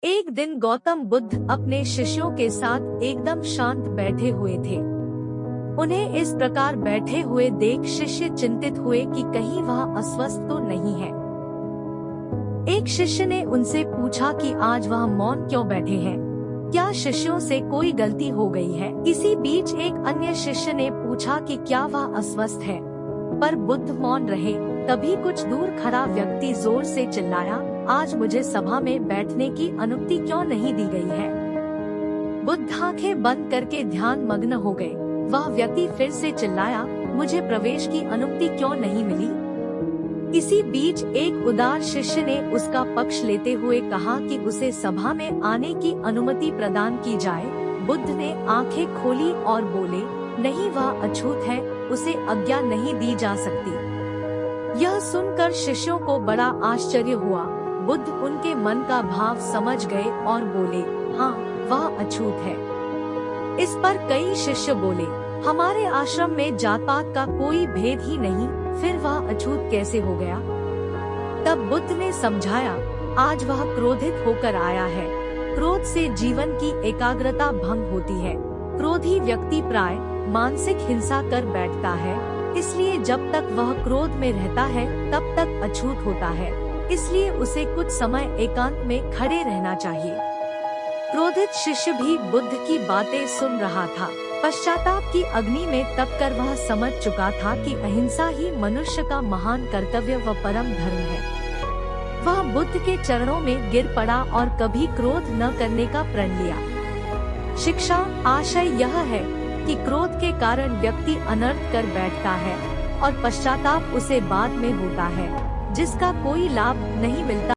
एक दिन गौतम बुद्ध अपने शिष्यों के साथ एकदम शांत बैठे हुए थे। उन्हें इस प्रकार बैठे हुए देख शिष्य चिंतित हुए कि कहीं वह अस्वस्थ तो नहीं है। एक शिष्य ने उनसे पूछा कि आज वह मौन क्यों बैठे हैं? क्या शिष्यों से कोई गलती हो गई है? इसी बीच एक अन्य शिष्य ने पूछा कि क्या वह अस्वस्थ है? पर बुद्ध मौन रहे। तभी कुछ दूर खड़ा व्यक्ति जोर से चिल्लाया, आज मुझे सभा में बैठने की अनुमति क्यों नहीं दी गई है? बुद्ध आंखें बंद करके ध्यान मग्न हो गए। वह व्यक्ति फिर से चिल्लाया, मुझे प्रवेश की अनुमति क्यों नहीं मिली? इसी बीच एक उदार शिष्य ने उसका पक्ष लेते हुए कहा कि उसे सभा में आने की अनुमति प्रदान की जाए। बुद्ध ने आंखें खोली और बोले, नहीं, वह अछूत है, उसे आज्ञा नहीं दी जा सकती। यह सुनकर शिष्यों को बड़ा आश्चर्य हुआ। बुद्ध उनके मन का भाव समझ गए और बोले, हाँ, वह अछूत है। इस पर कई शिष्य बोले, हमारे आश्रम में जात पात का कोई भेद ही नहीं, फिर वह अछूत कैसे हो गया? तब बुद्ध ने समझाया, आज वह क्रोधित होकर आया है। क्रोध से जीवन की एकाग्रता भंग होती है। क्रोधी व्यक्ति प्राय मानसिक हिंसा कर बैठता है, इसलिए जब तक वह क्रोध में रहता है तब तक अछूत होता है। इसलिए उसे कुछ समय एकांत में खड़े रहना चाहिए। क्रोधित शिष्य भी बुद्ध की बातें सुन रहा था। पश्चाताप की अग्नि में तपकर वह समझ चुका था कि अहिंसा ही मनुष्य का महान कर्तव्य व परम धर्म है। वह बुद्ध के चरणों में गिर पड़ा और कभी क्रोध न करने का प्रण लिया। शिक्षा आशय यह है कि क्रोध के कारण व्यक्ति अनर्थ कर बैठता है और पश्चाताप उसे बाद में होता है, जिसका कोई लाभ नहीं मिलता।